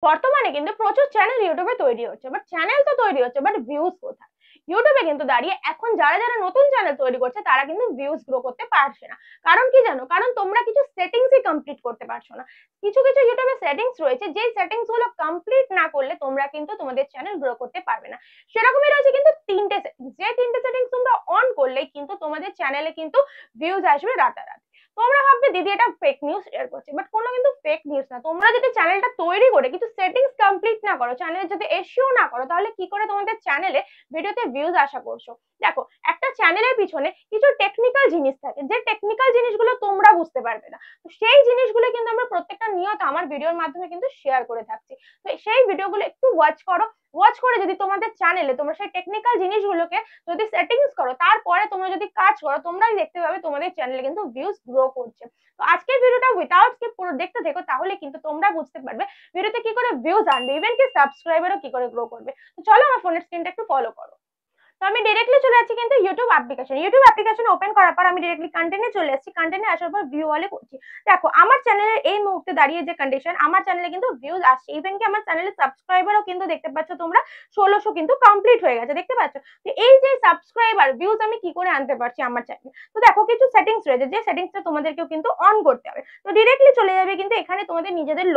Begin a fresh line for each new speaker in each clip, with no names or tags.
বর্তমানে কিন্তু প্রচুর চ্যানেল ইউটিউবে তৈরি হচ্ছে, বাট চ্যানেল তো তৈরি হচ্ছে, বাট ভিউজ কোথায়? ইউটিউবে কিন্তু দাঁড়িয়ে এখন যারা যারা নতুন চ্যানেল তৈরি করছে তারা কিন্তু ভিউজ গ্রো করতে পারছে না। কারণ কি জানো? কারণ তোমরা কিছু সেটিংসই কমপ্লিট করতে পারছো না। কিছু কিছু ইউটিউবে সেটিংস রয়েছে, যে সেটিংস গুলো কমপ্লিট না করলে তোমরা কিন্তু তোমাদের চ্যানেল গ্রো করতে পারবে না। সেরকমই রয়েছে কিন্তু তিনটে সেটিংস, যে তিনটে সেটিংস তোমরা অন করলেই কিন্তু তোমাদের চ্যানেলে কিন্তু ভিউজ আসবে রাতারাতি। তোমরা ভাববে দিদি এটা ফেক নিউজ শেয়ার করছে, বাট কোনো কিন্তু ফেক নিউজ না। তোমরা যদি চ্যানেলটা তৈরি করে কিছু সেটিংস কমপ্লিট না করো, চ্যানেলে যদি এসইও না করো, তাহলে কি করে তোমাদের চ্যানেলে ভিডিওতে ভিউজ আশা করছো? দেখো, একটা চ্যানেলের পিছনে কিছু টেকনিক্যাল জিনিস থাকে, যে টেকনিক্যাল জিনিসগুলো তোমরা বুঝতে পারবে না। তো সেই জিনিসগুলো কিন্তু আমরা প্রত্যেকটা নিয়ত আমার ভিডিওর মাধ্যমে কিন্তু শেয়ার করে থাকছি। তো সেই ভিডিওগুলো একটু ওয়াচ করো। ওয়াচ করে যদি তোমাদের চ্যানেলে তোমরা সেই টেকনিক্যাল জিনিসগুলোকে যদি সেটিংস করো, তারপরে তোমরা যদি কাজ করো, তোমরাই দেখতে পাবে তোমাদের চ্যানেলে কিন্তু ভিউজ গ্রো করছে। তো আজকের ভিডিওটা উইথাউট স্কিপ পুরো দেখতে থেকো, তাহলে কিন্তু তোমরা বুঝতে পারবে ভিডিওতে কি করে ভিউজ আনবে, ইভেন কি সাবস্ক্রাইবারও কি করে গ্রো করবে। তো চলো আমার ফোনের স্ক্রিনটা একটু ফলো করো। তো আমি ডিরেক্টলি চলে যাচ্ছি কিন্তু ইউটিউব অ্যাপ্লিকেশন ওপেন করার পর আমি ডিরেক্টলি কন্টেন্টে চলে আসছি। কন্টেন্টে আসার পর ভিউ অলে করছি। দেখো, আমার চ্যানেলের এই মুহূর্তে দাঁড়িয়ে যে কন্ডিশন, আমার চ্যানেলে কিন্তু ভিউজ আসছে, ইভেন কি আমার চ্যানেলের সাবস্ক্রাইবারও কিন্তু দেখতে পাচ্ছ তোমরা 1600 কিন্তু কমপ্লিট হয়ে গেছে, দেখতে পাচ্ছ। তো এই যে সাবস্ক্রাইবার ভিউজ আমি কি করে আনতে পারছি আমার চ্যানেলে? তো দেখো, কিছু সেটিংস রয়েছে, যে সেটিংসটা তোমাদেরকেও কিন্তু অন করতে হবে। তো ডিরেক্টলি চলে যাবে কিন্তু এখানে তোমাদের নিজেদের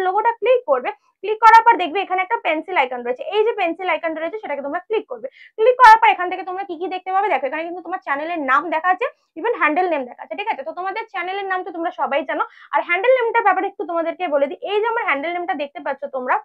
লোগোটা ক্লিক করবে। ক্লিক করার পর দেখবে এখানে একটা পেন্সিল আইকন রয়েছে, এই যে পেন্সিল আইকনটা রয়েছে সেটাকে তোমরা ক্লিক করবে। ক্লিক করার পর এখান থেকে তোমরা কি কি দেখতে পাবে? দেখো, এখানে কিন্তু তোমার চ্যানেলের নাম দেখাচ্ছে, ইভেন হ্যান্ডেল নেম দেখাচ্ছে, ঠিক আছে। তো তোমাদের চ্যানেলের নাম তো তোমরা সবাই জানো, আর হ্যান্ডেল নেমটার ব্যাপারে একটু তোমাদেরকে বলে দিই। এই যে আমার হ্যান্ডেল নেমটা দেখতে পাচ্ছ তোমরা,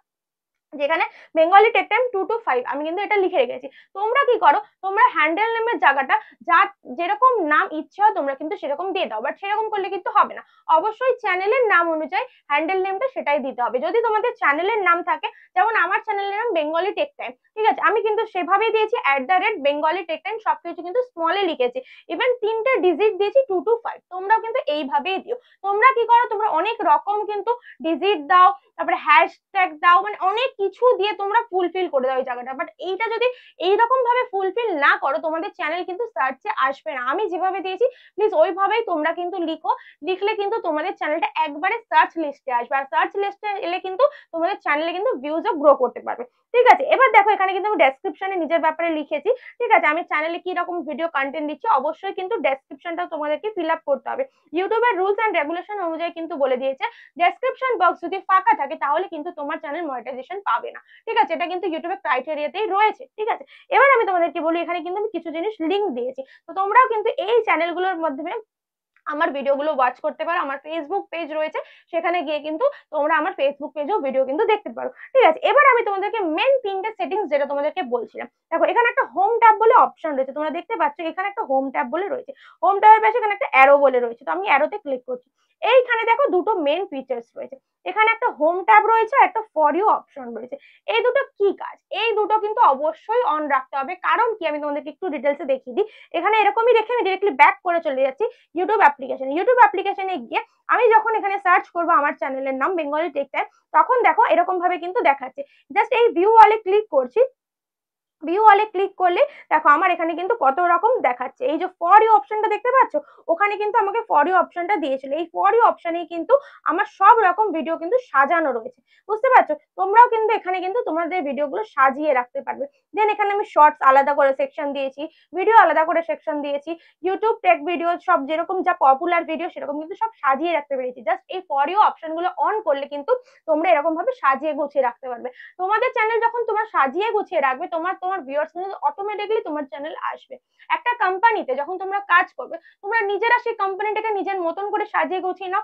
যেখানে বেঙ্গলি টেক টাইম 2 to 5 আমি কিন্তু এটা লিখে রেখেছি। তোমরা কি করো, তোমরা হ্যান্ডেল নেমের জায়গাটা যা যেরকম নাম ইচ্ছা তোমরা কিন্তু সেরকম দিয়ে দাও, বাট সেরকম করলে কিন্তু হবে না। অবশ্যই চ্যানেলের নাম অনুযায়ী হ্যান্ডেল নেমটা সেটাই দিতে হবে। যদি তোমাদের চ্যানেলের নাম থাকে, যেমন আমার চ্যানেলের নাম বেঙ্গলি টেক টাইম, ঠিক আছে, আমি কিন্তু সেভাবেই দিয়েছি @বেঙ্গলি টেক টাইম, সবকিছু কিন্তু স্মলে লিখেছি, ইভেন 3টে ডিজিট দিয়েছি 2 to 5। তোমরাও কিন্তু এইভাবেই দিও। তোমরা কি করো, তোমরা অনেক রকম কিন্তু ডিজিট দাও, তারপরে হ্যাশট্যাগ দাও, মানে অনেক কিছু দিয়ে তোমরা ফুলফিল করে দাও এই জায়গাটা। বাট এইটা যদি এইরকম ভাবে ফুলফিল না করো, তোমাদের চ্যানেল কিন্তু সার্চে আসবে না। আমি যেভাবে দিয়েছি প্লিজ ওইভাবেই তোমরা কিন্তু লিখো। লিখলে কিন্তু তোমাদের চ্যানেলটা একবারে সার্চ লিস্টে আসবে, আর সার্চ লিস্টে এলে কিন্তু তোমাদের চ্যানেলে কিন্তু ভিউজও গ্রো করতে পারবে, ঠিক আছে। এবার দেখো, এখানে কিন্তু আমি ডেসক্রিপশনে নিজের ব্যাপারে লিখেছি, ঠিক আছে। আমি চ্যানেলে কি রকম ভিডিও কন্টেন্ট দিচ্ছি, অবশ্যই কিন্তু ডেসক্রিপশনটা তোমাদেরকে ফিল আপ করতে হবে। ইউটিউবের রুলস এন্ড রেগুলেশন অনুযায়ী কিন্তু বলে দিয়েছে, ডেসক্রিপশন বক্স যদি ফাঁকা থাকে তাহলে কিন্তু তোমার চ্যানেল মনিটাইজেশন পাবে না, ঠিক আছে। এটা কিন্তু ইউটিউবের ক্রাইটেরিয়াতেই রয়েছে, ঠিক আছে। এবার আমি তোমাদেরকে বলি, এখানে কিন্তু আমি কিছু জিনিস লিঙ্ক দিয়েছি। তো তোমরাও কিন্তু এই চ্যানেলগুলোর মাধ্যমে আমার ভিডিওগুলো ওয়াচ করতে পারো। আমার ফেসবুক পেজ রয়েছে, সেখানে গিয়ে কিন্তু তোমরা আমার ফেসবুক পেজেও ভিডিও কিন্তু দেখতে পারো, ঠিক আছে। এবার আমি তোমাদেরকে মেন 3টে সেটিংস যেটা তোমাদেরকে বলছিলাম, দেখো এখানে একটা হোম ট্যাব বলে অপশন রয়েছে, তোমরা দেখতে পাচ্ছ এখানে একটা হোম ট্যাব বলে রয়েছে। হোম ট্যাবের পাশে এখানে একটা অ্যারো বলে রয়েছে, তো আমি অ্যারোতে ক্লিক করছি। এইখানে দেখো দুটো মেন ফিচার্স রয়েছে, এখানে একটা হোম ট্যাব রয়েছে, একটা ফর ইউ অপশন রয়েছে। এই দুটো কি কাজ? এই দুটো কিন্তু অবশ্যই অন রাখতে হবে। কারণ কি, আমি তোমাদেরকে একটু ডিটেলসে দেখিয়ে দিই। এখানে এরকমই রেখে আমি ডিরেক্টলি ব্যাক করে চলে যাচ্ছি ইউটিউব অ্যাপ্লিকেশনে গিয়ে আমি যখন এখানে সার্চ করবো আমার চ্যানেলের নাম বেঙ্গলি টেক টাইম, তখন দেখো এরকম ভাবে কিন্তু দেখাচ্ছে। জাস্ট এই ভিউ অলে ক্লিক করছি। ভিউ অলে ক্লিক করলে দেখো আমার এখানে কিন্তু কত রকম দেখাচ্ছে। এই যে ফর ইউ অপশনটা দেখতে পাচ্ছ, ওখানে কিন্তু আমাকে ফর ইউ অপশনটা দিয়েছিল। এই ফর ইউ অপশনেই কিন্তু আমার সব রকম ভিডিও কিন্তু সাজানো রয়েছে, বুঝতে পারছো। তোমরাও কিন্তু এখানে কিন্তু তোমাদের ভিডিওগুলো সাজিয়ে রাখতে পারবে। দেন এখানে আমি শর্টস আলাদা করে সেকশন দিয়েছি, ভিডিও আলাদা করে সেকশন দিয়েছি, ইউটিউব টেক ভিডিও সব যেরকম যা পপুলার ভিডিও সেরকম কিন্তু সব সাজিয়ে রাখতে পেরেছি। জাস্ট এই ফর ইউ অপশনগুলো অন করলে কিন্তু তোমরা এরকম ভাবে সাজিয়ে গুছিয়ে রাখতে পারবে। তোমাদের চ্যানেল যখন তোমরা সাজিয়ে গুছিয়ে রাখবে, তোমার ভিউয়ার্স কিন্তু অটোমেটিক্যালি তোমার চ্যানেল আসবে। একটা কোম্পানিতে যখন তোমরা কাজ করবে, তোমরা নিজেরা সেই কোম্পানিটাকে নিজের মতন করে সাজিয়ে গুছিয়ে নাও,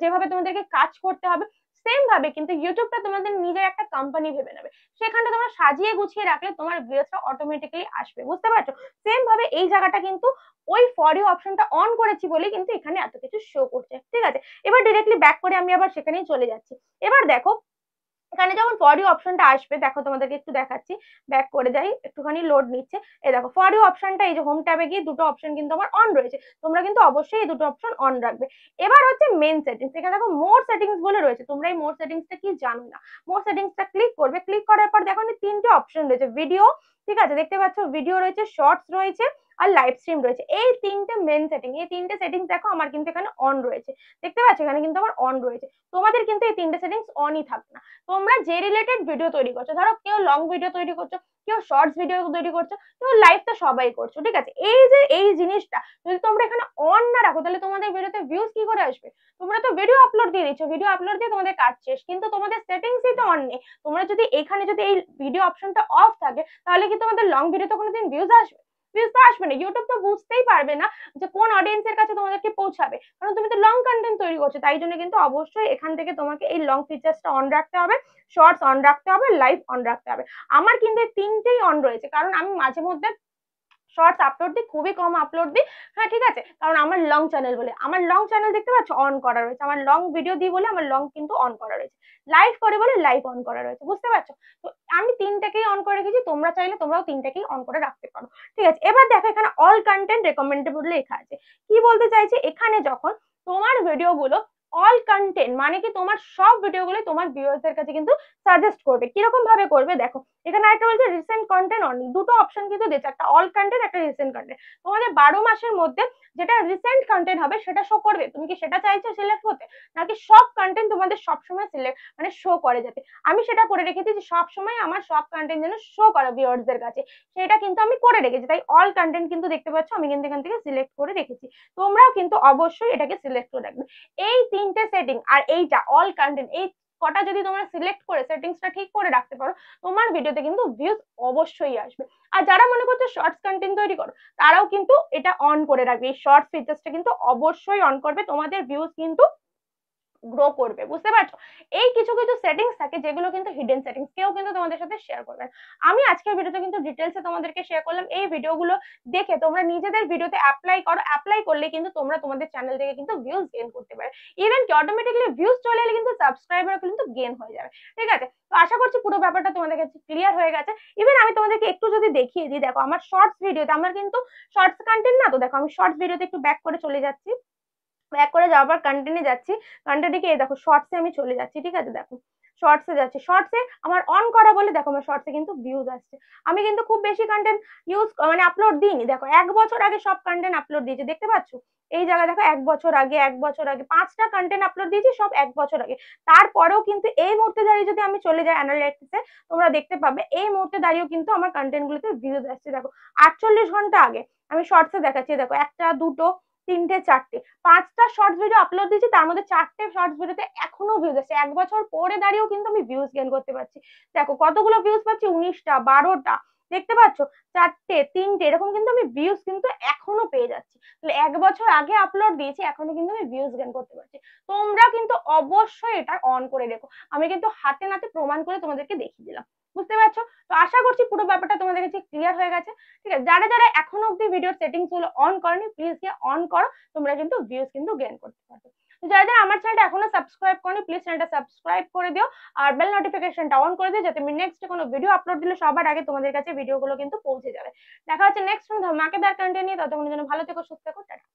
যেভাবে তোমাদেরকে কাজ করতে হবে। সেম ভাবে কিন্তু ইউটিউবটা তোমাদের নিজের একটা কোম্পানি ভেবে নেবে, সেখানটা তোমরা সাজিয়ে গুছিয়ে রাখলে তোমার ভিউয়ার্সরা অটোমেটিক্যালি আসবে, বুঝতে পারছো। সেম ভাবে এই জায়গাটা কিন্তু ওই ফর ইউ অপশনটা অন করেছি বলেই কিন্তু এখানে এত কিছু শো করছে, ঠিক আছে। এবার ডিরেক্টলি ব্যাক করে আমি আবার সেখানেই চলে যাচ্ছি। এবার দেখো, এখানে যখন ফর ইউ অপশনটা আসবে, দেখো তোমাদেরকে একটু দেখাচ্ছি, ব্যাক করে যাই, একটুখানি লোড নিচ্ছে। এই দেখো ফর ইউ অপশনটা, এই যে হোম ট্যাবে গিয়ে দুটো অপশন কিন্তু আমার অন রয়েছে। তোমরা কিন্তু অবশ্যই এই দুটো অপশন অন রাখবে। এবার হচ্ছে মেন সেটিংস, এখানে দেখো মোর সেটিংস বলে রয়েছে। তোমরা এই মোর সেটিংসটা কি জানো না? মোর সেটিংসটা ক্লিক করবে। ক্লিক করার পর দেখো 3টে অপশন রয়েছে, ভিডিও, ঠিক আছে, দেখতে পাচ্ছ ভিডিও রয়েছে, শর্টস রয়েছে, আর লাইভ স্ট্রিম রয়েছে। এই তিনটে মেন সেটিং, এই তিনটে সেটিংস দেখো আমার কিন্তু এখানে অন রয়েছে, দেখতে পাচ্ছ এখানে কিন্তু আমার অন রয়েছে। তোমাদের কিন্তু এই তিনটে সেটিংস অনই থাকবে না। তোমরা যে রিলেটেড ভিডিও তৈরি করছো, ধরো কেউ লং ভিডিও তৈরি করছো, কেউ শর্টস ভিডিও তৈরি করছো, কেউ লাইভ তো সবাই করছো, ঠিক আছে। এই যে এই জিনিসটা যদি তোমরা এখানে অন না রাখো তাহলে তোমাদের ভিডিওতে ভিউজ কি করে আসবে? তোমরা তো ভিডিও আপলোড দিয়ে দিচ্ছ, ভিডিও আপলোড দিয়ে তোমাদের কাজ শেষ, কিন্তু তোমাদের সেটিংসই তো অন নেই। তোমরা যদি এখানে যদি এই ভিডিও অপশনটা অফ থাকে তাহলে কি তোমাদের লং ভিডিওতে কোনোদিন ভিউজ আসবে? ভিউজ তো আসবে না। ইউটিউব তো বুঝতেই পারবে না যে কোন অডিয়েন্সের কাছে তোমাদেরকে পৌঁছাবে, কারণ তুমি তো লং কন্টেন্ট তৈরি করছো। তাই জন্য কিন্তু অবশ্যই এখান থেকে তোমাকে এই লং ফিচার্সটা অন রাখতে হবে, শর্টস অন রাখতে হবে, লাইভ অন রাখতে হবে। আমার কিন্তু এই তিনটেই অন রয়েছে, কারণ আমি মাঝে মধ্যে শর্টস আপলোড দিই, খুবই কম আপলোড দিই, হ্যাঁ ঠিক আছে, কারণ আমার লং চ্যানেল বলে, আমার লং চ্যানেল দেখতে পাচ্ছ অন করা রয়েছে, আমার লং ভিডিও দিই বলে আমার লং কিন্তু অন করা রয়েছে, লাইভ করে বলে লাইভ অন করা রয়েছে, বুঝতে পারছো? তো আমি তিনটাকেই অন করে রেখেছি, তোমরা চাইলে তোমরাও তিনটাকেই অন করে রাখতে পারো, ঠিক আছে। এবার দেখো এখানে অল কন্টেন্ট রেকমেন্ডেবল লেখা আছে। কি বলতে চাইছে, এখানে যখন তোমার ভিডিও গুলো অল কন্টেন্ট মানে কি তোমার সব ভিডিওগুলো তোমার ভিউয়ারদের কাছে কিন্তু সাজেস্ট করবে। কিরকম ভাবে করবে দেখো, এখানে একটা বলছে রিসেন্ট কন্টেন্ট অনলি, দুটো অপশন কিন্তু দিয়েছে, একটা অল কন্টেন্ট, একটা রিসেন্ট কন্টেন্ট। তোমাদের 12 মাসের মধ্যে যেটা রিসেন্ট কন্টেন্ট হবে সেটা শো করবে, তুমি কি সেটা চাইছো সিলেক্ট হতে, নাকি সব কন্টেন্ট তোমাদের সবসময় সিলেক্ট মানে শো করে যাতে? আমি সেটা করে রেখেছি যে সবসময় আমার সব কন্টেন্ট যেন শো করে ভিউয়ারদের কাছে, সেটা কিন্তু আমি করে রেখেছি। তাই অল কন্টেন্ট কিন্তু দেখতে পাচ্ছ আমি কিন্তু এখান থেকে সিলেক্ট করে রেখেছি, তোমরাও কিন্তু অবশ্যই এটাকে সিলেক্ট করে রাখবে। এই তিনটে সেটিং আর এইটা অল কন্টেন্ট, এই কটা যদি তোমরা সিলেক্ট করে সেটিংসটা ঠিক করে রাখতে পারো, তোমার ভিডিওতে কিন্তু ভিউজ অবশ্যই আসবে। আর যারা মনে করছো শর্টস কন্টেন্ট তৈরি করো, তারাও কিন্তু এটা অন করে রাখবে, এই শর্টস ফিচার্সটা কিন্তু অবশ্যই অন করবে, তোমাদের ভিউজ কিন্তু গ্রো করবে, বুঝতে পারছো? এই কিছু কিছু সেটিংস থাকে যেগুলো কিন্তু হিডেন সেটিংস, কেউ কিন্তু তোমাদের সাথে শেয়ার করবে না। আমি আজকের ভিডিওতে কিন্তু ডিটেলসে তোমাদেরকে শেয়ার করলাম। এই ভিডিওগুলো দেখে তোমরা নিজেদের ভিডিওতে অ্যাপ্লাই করো, অ্যাপ্লাই করলে কিন্তু তোমরা তোমাদের চ্যানেল থেকে কিন্তু ভিউজ গেইন করতে পারবে। ইভেন কি অটোমেটিক্যালি ভিউজ চলে এলে কিন্তু সাবস্ক্রাইবার কিন্তু গেইন হয়ে যাবে, ঠিক আছে। তো আশা করছি পুরো ব্যাপারটা তোমাদের কাছে ক্লিয়ার হয়ে গেছে। ইভেন আমি তোমাদেরকে একটু যদি দেখিয়ে দিই, দেখো আমার শর্টস ভিডিওতে, আমার কিন্তু শর্টস কন্টেন্ট না, তো দেখো আমি শর্টস ভিডিওতে একটু ব্যাক করে চলে যাচ্ছি, ব্যাক করে যাওয়ার পর কন্টেন্টে যাচ্ছি, কন্টেন্টে গিয়ে দেখো শর্টসে আমি চলে যাচ্ছি, ঠিক আছে। দেখো শর্টসে যাচ্ছি, শর্টসে আমার অন করা বলে দেখো আমার শর্টসে কিন্তু ভিউজ আসছে। আমি কিন্তু খুব বেশি কন্টেন্ট ইউজ মানে আপলোড দিইনি, দেখো 1 বছর আগে সব কন্টেন্ট আপলোড দিয়েছি, দেখতে পাচ্ছ এই জায়গায় দেখো 1 বছর আগে, 1 বছর আগে 5টা কন্টেন্ট আপলোড দিয়েছি, সব 1 বছর আগে। তারপরেও কিন্তু এই মুহূর্তে দাঁড়িয়ে যদি আমি চলে যাই অ্যানালিটিক্সে, তোমরা দেখতে পাবে এই মুহূর্তে দাঁড়িয়েও কিন্তু আমার কন্টেন্ট গুলোতে ভিউজ আসছে। দেখো 48 ঘন্টা আগে আমি শর্টসে দেখাচ্ছি, দেখো 1টা 2টো 3টে 4টে 5টা শর্টস ভিডিও আপলোড দিয়েছি, তার মধ্যে 4টে শর্টস ভিডিওতে এখনো ভিউজ আসছে। 1 বছর পরে দাঁড়িয়েও কিন্তু আমি ভিউজ গেইন করতে পারছি। দেখো কতগুলো ভিউজ পাচ্ছি, 19টা 12টা, দেখতে পাচ্ছ 4টে 3টে, এরকম কিন্তু আমি ভিউজ কিন্তু এখনো পেয়ে যাচ্ছি। তাহলে 1 বছর আগে আপলোড দিয়েছি, এখনো কিন্তু আমি ভিউজ গেইন করতে পারছি। তোমরা কিন্তু অবশ্যই এটা অন করে রেখো, আমি কিন্তু হাতে নাতে প্রমাণ করে তোমাদেরকে দেখিয়ে দিলাম, বুঝতে পারছো? তো আশা করছি পুরো ব্যাপারটা তোমাদের কাছে ক্লিয়ার হয়ে গেছে, ঠিক আছে। যারা যারা এখনো অব্দি ভিডিওর সেটিংস গুলো অন করনি, প্লিজ গিয়ে অন করো, তোমরা কিন্তু ভিউজ কিন্তু গেইন করতে পারবে। যারা যারা আমার চ্যানেলটা এখনো সাবস্ক্রাইব করনি, প্লিজ চ্যানেলটা সাবস্ক্রাইব করে দিও, আর বেল নোটিফিকেশনটা অন করে দিও, যাতে আমি নেক্সট কোনো ভিডিও আপলোড দিলে সবার আগে তোমাদের কাছে ভিডিওগুলো কিন্তু পৌঁছে যাবে। দেখা হচ্ছে নেক্সট ধামাকেদার কন্টেন্ট নিয়ে, ততক্ষণের জন্য ভালো থেকো, সুস্থ থেকো, টাটা।